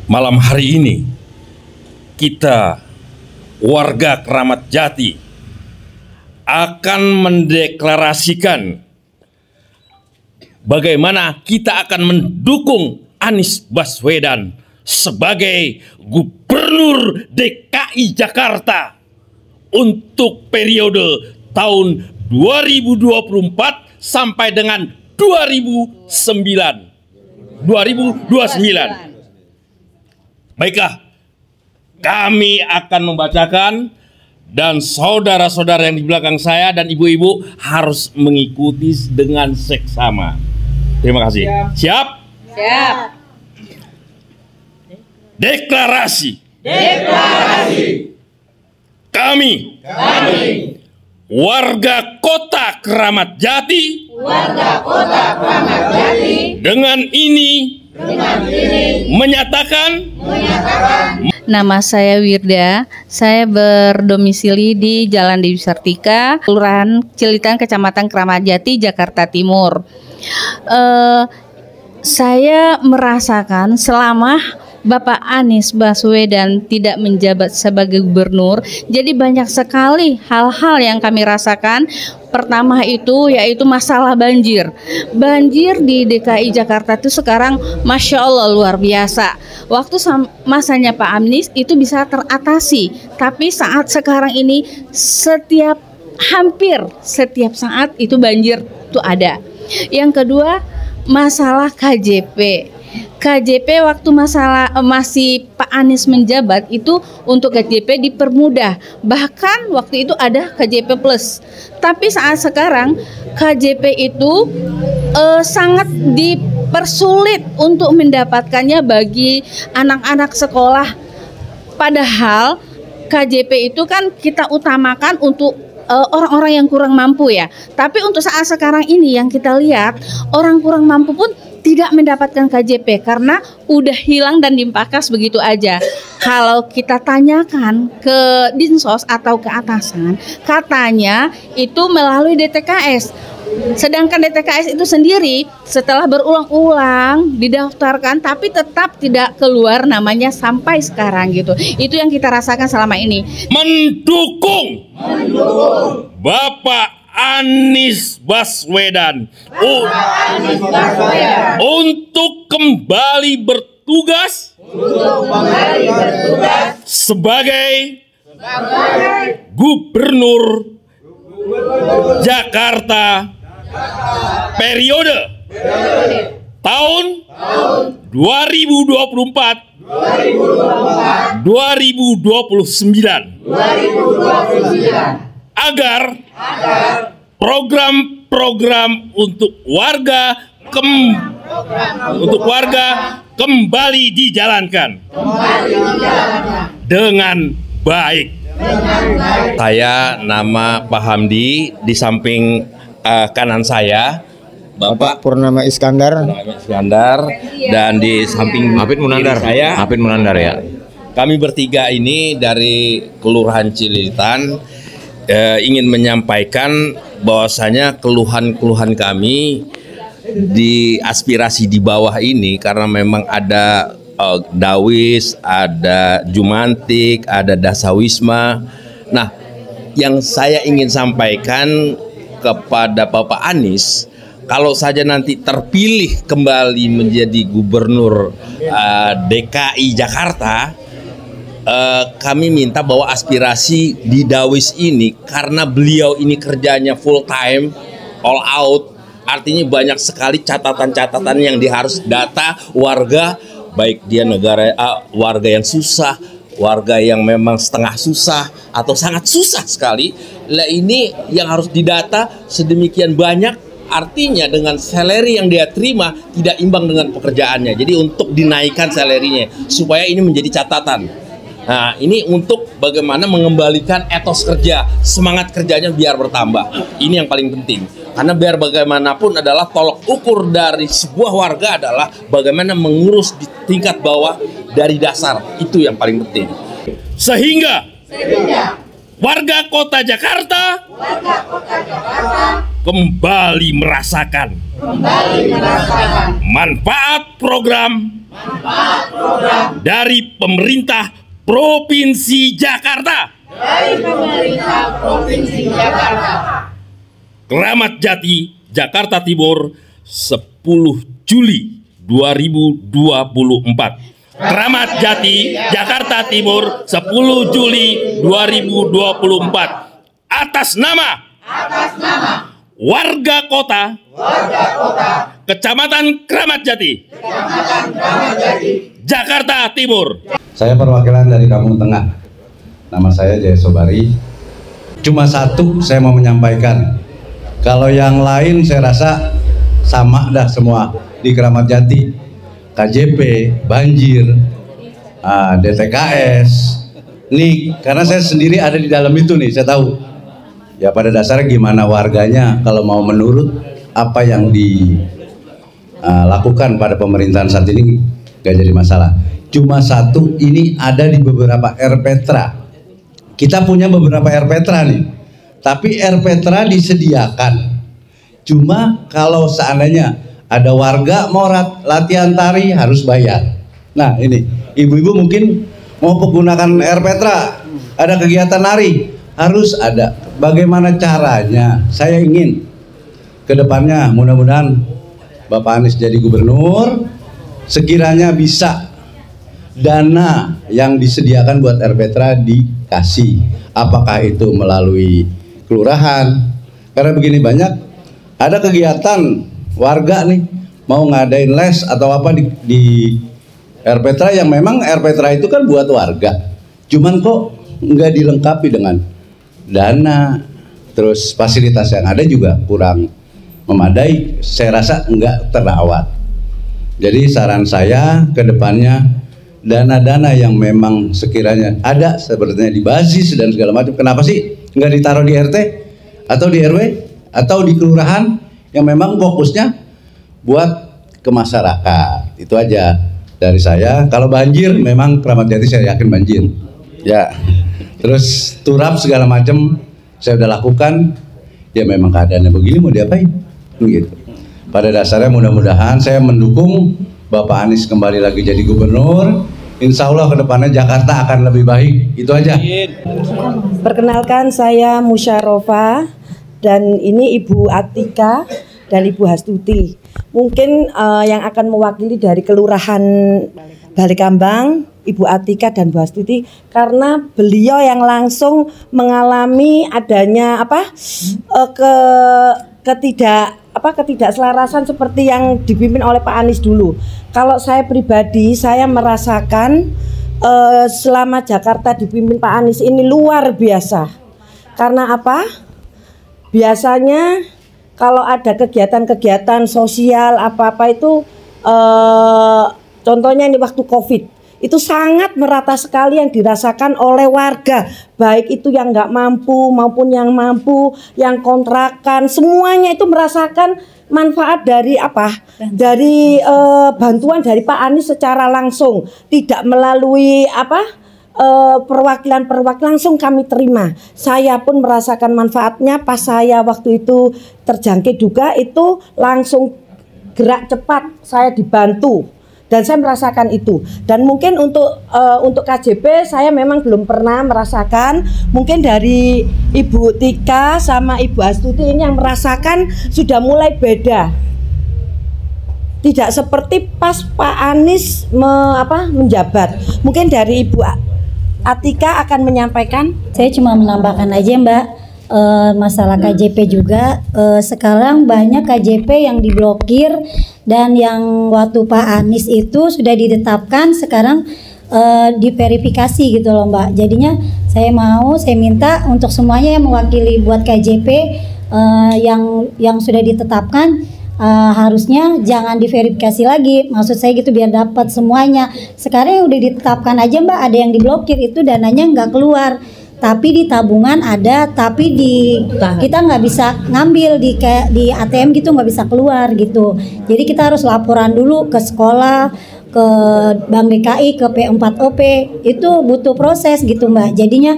Malam hari ini kita warga Keramat Jati akan mendeklarasikan bagaimana kita akan mendukung Anies Baswedan sebagai Gubernur DKI Jakarta untuk periode tahun 2024 sampai dengan 2029. Baiklah, kami akan membacakan dan saudara-saudara yang di belakang saya dan ibu-ibu harus mengikuti dengan seksama. Terima kasih. Siap? Siap. Deklarasi. Kami warga Kota Keramat Jati dengan ini menyatakan Nama saya Wirda, saya berdomisili di Jalan Dewi Sartika, Kelurahan Cilitan, Kecamatan Keramat Jati, Jakarta Timur. Saya merasakan selama Bapak Anies Baswedan tidak menjabat sebagai gubernur, jadi banyak sekali hal-hal yang kami rasakan. Pertama itu yaitu masalah banjir. Banjir di DKI Jakarta itu sekarang Masya Allah luar biasa. Waktu masanya Pak Anies itu bisa teratasi, tapi saat sekarang ini hampir setiap saat itu banjir itu ada. Yang kedua masalah KJP waktu masih Pak Anies menjabat itu untuk KJP dipermudah, bahkan waktu itu ada KJP plus. Tapi saat sekarang KJP itu sangat dipersulit untuk mendapatkannya bagi anak-anak sekolah. Padahal KJP itu kan kita utamakan untuk orang-orang yang kurang mampu ya. Tapi untuk saat sekarang ini yang kita lihat, orang kurang mampu pun tidak mendapatkan KJP karena udah hilang dan dipangkas begitu aja. Kalau kita tanyakan ke Dinsos atau ke atasan, katanya itu melalui DTKS. Sedangkan DTKS itu sendiri setelah berulang-ulang didaftarkan tapi tetap tidak keluar namanya sampai sekarang gitu. Itu yang kita rasakan selama ini. Mendukung Bapak Anies Baswedan untuk kembali bertugas sebagai Gubernur Jakarta periode tahun 2024-2029 agar program-program untuk warga kembali dijalankan dengan baik. Saya nama Pak Hamdi, di samping kanan saya Bapak Purnama Iskandar, dan di samping Hafid Munandar. saya Hafid Munandar ya. Kami bertiga ini dari Kelurahan Cilitan ingin menyampaikan bahwasanya keluhan-keluhan kami di aspirasi di bawah ini karena memang ada Dawis, ada Jumantik, ada Dasawisma. Nah, yang saya ingin sampaikan kepada Bapak Anies, kalau saja nanti terpilih kembali menjadi Gubernur DKI Jakarta, kami minta bahwa aspirasi di Dawis ini, karena beliau ini kerjanya full time, all out, artinya banyak sekali catatan-catatan yang harus data warga, baik dia warga yang susah, warga yang memang setengah susah atau sangat susah sekali. Lah ini yang harus didata sedemikian banyak, artinya dengan salary yang dia terima tidak imbang dengan pekerjaannya. Jadi untuk dinaikkan salary-nya supaya ini menjadi catatan. Nah, ini untuk bagaimana mengembalikan etos kerja, semangat kerjanya biar bertambah. Ini yang paling penting. Karena biar bagaimanapun adalah tolok ukur dari sebuah warga adalah bagaimana mengurus di tingkat bawah dari dasar. Itu yang paling penting. Sehingga warga Kota Jakarta kembali merasakan manfaat program dari pemerintah Provinsi Jakarta. Keramat Jati, Jakarta Timur, 10 Juli 2024. Keramat Jati, Jakarta Timur, 10 Juli 2024. Atas nama warga kota Kecamatan Keramat Jati, Jakarta Timur. Saya perwakilan dari Kampung Tengah. Nama saya Jaya Sobari. Cuma satu saya mau menyampaikan. Kalau yang lain saya rasa sama dah semua di Keramat Jati. KJP, banjir, DTKS, NIK. Karena saya sendiri ada di dalam itu nih, saya tahu. Ya pada dasarnya gimana warganya kalau mau menurut apa yang dilakukan pada pemerintahan saat ini gak jadi masalah. Cuma satu, ini ada di beberapa RPtra. Kita punya beberapa RPtra nih, tapi RPtra disediakan. Cuma kalau seandainya ada warga mau latihan tari harus bayar. Nah ini ibu-ibu mungkin mau menggunakan RPtra, ada kegiatan nari harus ada. Bagaimana caranya? Saya ingin kedepannya mudah-mudahan Bapak Anies jadi gubernur, sekiranya bisa dana yang disediakan buat RPtra dikasih. Apakah itu melalui kelurahan? Karena begini, banyak ada kegiatan warga nih mau ngadain les atau apa di RPtra yang memang RPtra itu kan buat warga. Cuman kok nggak dilengkapi dengan dana, terus fasilitas yang ada juga kurang memadai, saya rasa nggak terawat. Jadi saran saya ke depannya dana-dana yang memang sekiranya ada sepertinya di basis dan segala macam, kenapa sih nggak ditaruh di RT atau di RW atau di kelurahan yang memang fokusnya buat ke masyarakat. Itu aja dari saya. Kalau banjir memang Keramat Jati saya yakin banjir ya. Terus turap segala macam saya udah lakukan. Ya memang keadaannya begini, mau diapain gitu. Pada dasarnya mudah-mudahan saya mendukung Bapak Anies kembali lagi jadi gubernur. Insya Allah kedepannya Jakarta akan lebih baik. Itu aja. Perkenalkan, saya Musyarofa dan ini Ibu Atika dan Ibu Hastuti. Mungkin yang akan mewakili dari Kelurahan Balekambang, Ibu Atika dan Bu Hastuti, karena beliau yang langsung mengalami adanya ketidakselarasan seperti yang dipimpin oleh Pak Anies dulu. Kalau saya pribadi, saya merasakan selama Jakarta dipimpin Pak Anies ini luar biasa. Karena apa? Biasanya kalau ada kegiatan-kegiatan sosial apa-apa itu contohnya ini waktu Covid, itu sangat merata sekali yang dirasakan oleh warga, baik itu yang nggak mampu maupun yang mampu, yang kontrakan, semuanya itu merasakan manfaat dari dari bantuan dari Pak Anies secara langsung, tidak melalui perwakilan langsung kami terima. Saya pun merasakan manfaatnya pas saya waktu itu terjangkit juga, itu langsung gerak cepat, saya dibantu. Dan saya merasakan itu. Dan mungkin untuk KJP saya memang belum pernah merasakan. Mungkin dari Ibu Tika sama Ibu Astuti ini yang merasakan sudah mulai beda. Tidak seperti pas Pak Anies menjabat. Mungkin dari Ibu Atika akan menyampaikan. Saya cuma menambahkan aja Mbak, masalah KJP juga. Sekarang banyak KJP yang diblokir. Dan yang waktu Pak Anies itu sudah ditetapkan, sekarang diverifikasi gitu loh Mbak. Jadinya saya minta untuk semuanya yang mewakili buat KJP yang sudah ditetapkan, harusnya jangan diverifikasi lagi. Maksud saya gitu, biar dapat semuanya. Sekarang yang udah ditetapkan aja Mbak, ada yang diblokir itu dananya nggak keluar. Tapi di tabungan ada, tapi kita nggak bisa ngambil di ATM gitu, nggak bisa keluar gitu. Jadi kita harus laporan dulu ke sekolah, ke Bank DKI, ke P4OP, itu butuh proses gitu Mbak. Jadinya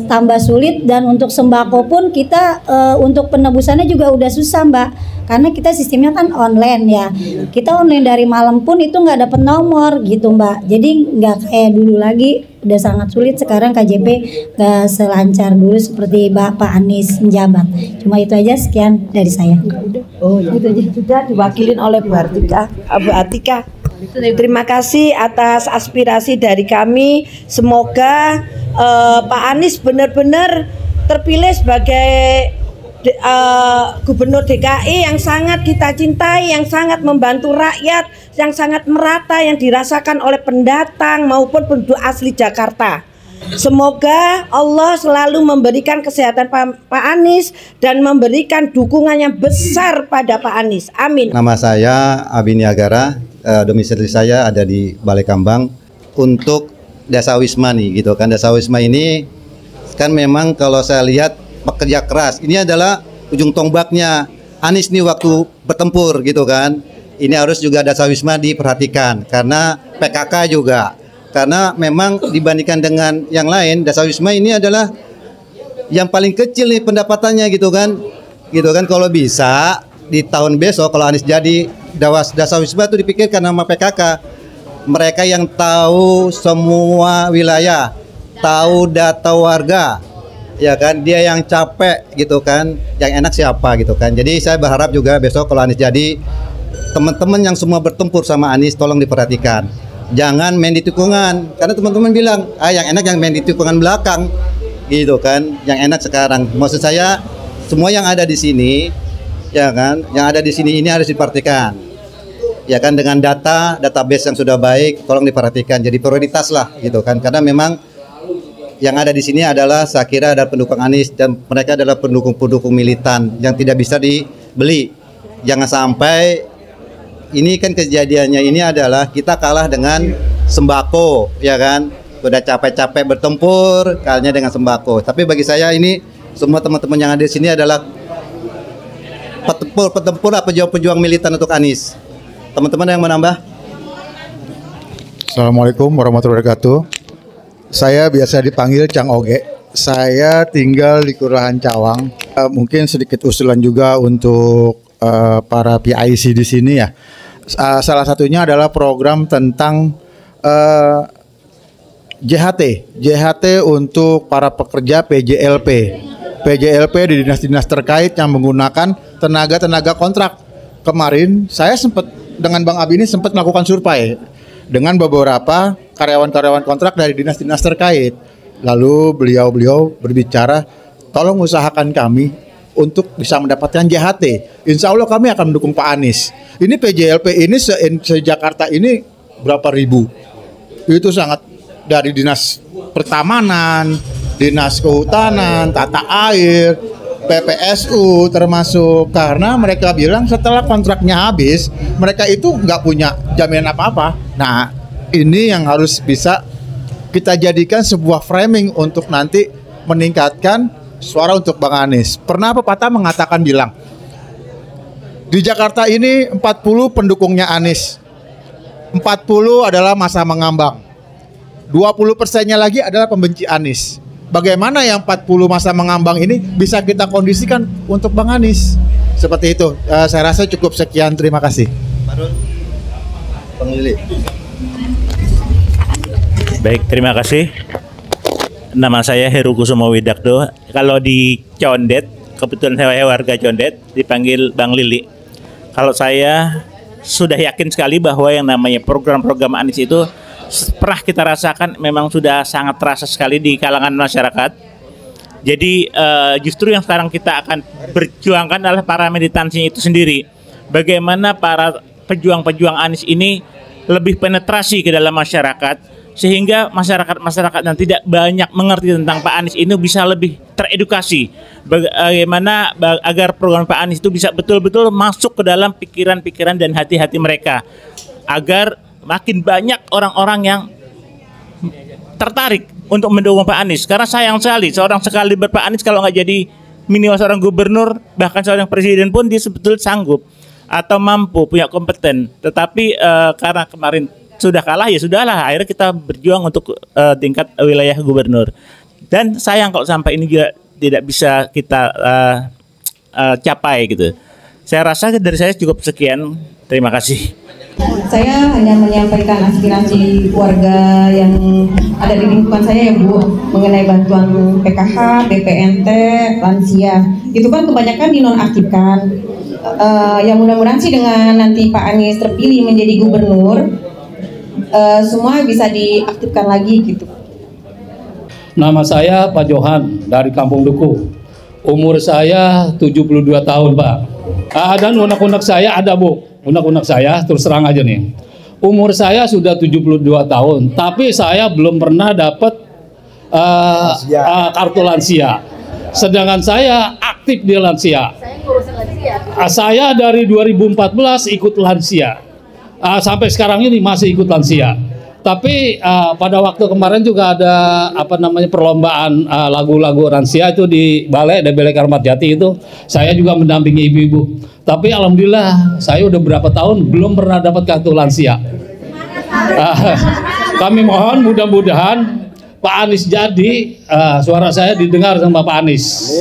tambah sulit, dan untuk sembako pun kita untuk penebusannya juga udah susah Mbak, karena kita sistemnya kan online ya. Kita online dari malam pun itu nggak dapet nomor gitu Mbak, jadi nggak kayak dulu lagi, udah sangat sulit sekarang KJP nggak selancar dulu seperti Pak Anies menjabat. Cuma itu aja, sekian dari saya. Oh ya, sudah diwakilin oleh Bu Atika. Bu Atika, terima kasih atas aspirasi dari kami. Semoga Pak Anies benar-benar terpilih sebagai Gubernur DKI yang sangat kita cintai, yang sangat membantu rakyat, yang sangat merata, yang dirasakan oleh pendatang maupun penduduk asli Jakarta. Semoga Allah selalu memberikan kesehatan Pak Anies dan memberikan dukungan yang besar pada Pak Anies. Amin. Nama saya Abi Niagara, domisili saya ada di Balai Kambang untuk Desa Wisma nih gitu kan. Desa Wisma ini kan memang kalau saya lihat pekerja keras. Ini adalah ujung tombaknya Anies nih waktu bertempur gitu kan. Ini harus juga Desa Wisma diperhatikan karena PKK juga. Karena memang dibandingkan dengan yang lain, Desa Wisma ini adalah yang paling kecil nih pendapatannya gitu kan. Gitu kan, kalau bisa di tahun besok kalau Anies jadi Desa Wisma itu dipikirkan nama PKK. Mereka yang tahu semua wilayah, tahu data warga, ya kan, dia yang capek gitu kan, yang enak siapa gitu kan. Jadi saya berharap juga besok kalau Anies jadi, teman-teman yang semua bertempur sama Anies tolong diperhatikan. Jangan main di tikungan, karena teman-teman bilang, yang enak yang main di tikungan belakang, gitu kan. Yang enak sekarang. Maksud saya, semua yang ada di sini, ya kan, yang ada di sini ini harus diperhatikan, ya kan, dengan database yang sudah baik, tolong diperhatikan. Jadi prioritas lah, gitu kan. Karena memang yang ada di sini adalah saya kira ada pendukung Anies dan mereka adalah pendukung-pendukung militan yang tidak bisa dibeli. Jangan sampai ini kan kejadiannya ini adalah kita kalah dengan sembako, ya kan. Udah capek-capek bertempur, kalahnya dengan sembako. Tapi bagi saya ini semua teman-teman yang ada di sini adalah petempur pejuang-pejuang militan untuk Anies. Teman-teman yang menambah? Assalamualaikum warahmatullahi wabarakatuh. Saya biasa dipanggil Cang Oge. Saya tinggal di Kelurahan Cawang. Mungkin sedikit usulan juga untuk para PIC di sini ya. Salah satunya adalah program tentang JHT untuk para pekerja PJLP di dinas-dinas terkait yang menggunakan tenaga kontrak. Kemarin saya sempat dengan Bang Abi ini sempat melakukan survei dengan beberapa karyawan-karyawan kontrak dari dinas-dinas terkait. Lalu beliau berbicara, tolong usahakan kami untuk bisa mendapatkan JHT. Insya Allah kami akan mendukung Pak Anies. Ini PJLP ini se-Jakarta ini berapa ribu. Itu sangat dari dinas pertamanan, dinas kehutanan, tata air, PPSU termasuk, karena mereka bilang setelah kontraknya habis mereka itu nggak punya jaminan apa-apa. Nah ini yang harus bisa kita jadikan sebuah framing untuk nanti meningkatkan suara untuk Bang Anies. Pernah pepatah mengatakan bilang di Jakarta ini 40 pendukungnya Anies, 40 adalah masa mengambang, 20%-nya lagi adalah pembenci Anies. Bagaimana yang 40 masa mengambang ini bisa kita kondisikan untuk Bang Anies? Seperti itu. Saya rasa cukup sekian. Terima kasih. Bang Lili. Baik, terima kasih. Nama saya Heru Kusumo Widakdo. Kalau di Condet, kebetulan saya warga Condet, dipanggil Bang Lili. Kalau saya sudah yakin sekali bahwa yang namanya program-program Anies itu pernah kita rasakan, memang sudah sangat terasa sekali di kalangan masyarakat. Jadi justru yang sekarang kita akan berjuangkan adalah para militansinya itu sendiri. Bagaimana para pejuang-pejuang Anies ini lebih penetrasi ke dalam masyarakat, sehingga masyarakat yang tidak banyak mengerti tentang Pak Anies ini bisa lebih teredukasi. Bagaimana agar program Pak Anies itu bisa betul-betul masuk ke dalam pikiran-pikiran dan hati-hati mereka, agar makin banyak orang-orang yang tertarik untuk mendukung Pak Anies. Karena sayang sekali, seorang sekali Pak Anies kalau nggak jadi minimal seorang gubernur, bahkan seorang presiden pun dia sebetulnya sanggup atau mampu, punya kompeten. Tetapi karena kemarin sudah kalah, ya sudahlah, akhirnya kita berjuang untuk tingkat wilayah gubernur. Dan sayang kalau sampai ini juga tidak bisa kita capai gitu. Saya rasa dari saya cukup sekian. Terima kasih. Saya hanya menyampaikan aspirasi warga yang ada di lingkungan saya ya Bu, mengenai bantuan PKH, BPNT, lansia. Itu kan kebanyakan dinonaktifkan. Ya mudah-mudahan sih dengan nanti Pak Anies terpilih menjadi gubernur, semua bisa diaktifkan lagi gitu. Nama saya Pak Johan dari Kampung Duku. Umur saya 72 tahun Pak. Dan unek-unek saya ada Bu. Unek-unek saya terus terang aja nih. Umur saya sudah 72 tahun, tapi saya belum pernah dapat kartu lansia. Sedangkan saya aktif di lansia. Saya dari 2014 ikut lansia. Sampai sekarang ini masih ikut lansia. Tapi pada waktu kemarin juga ada perlombaan lagu-lagu lansia itu di Balai Karamat Jati itu. Saya juga mendampingi ibu-ibu. Tapi alhamdulillah saya udah berapa tahun belum pernah dapat kartu lansia. Kami mohon mudah-mudahan Pak Anies jadi suara saya didengar sama Pak Anies.